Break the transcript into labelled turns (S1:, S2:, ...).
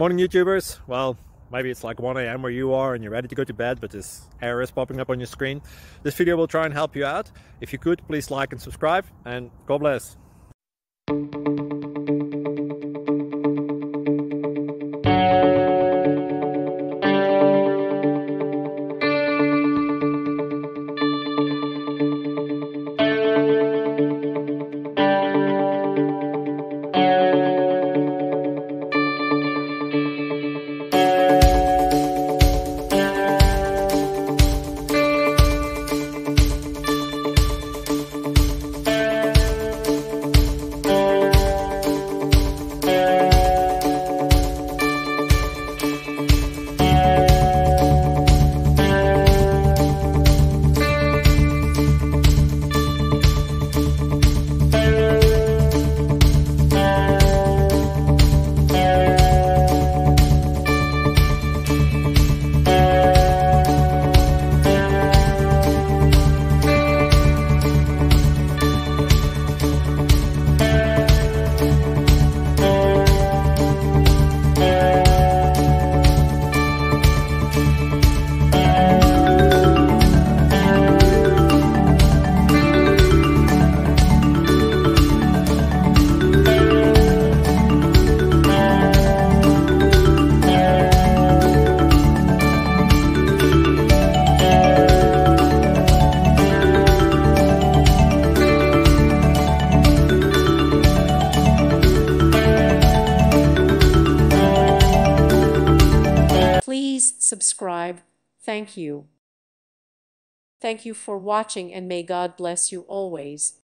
S1: Morning YouTubers. Well, maybe it's like 1 a.m. where you are and you're ready to go to bed, but this error is popping up on your screen. This video will try and help you out. If you could, please like and subscribe, and God bless.
S2: Please subscribe. Thank you. Thank you for watching, and may God bless you always.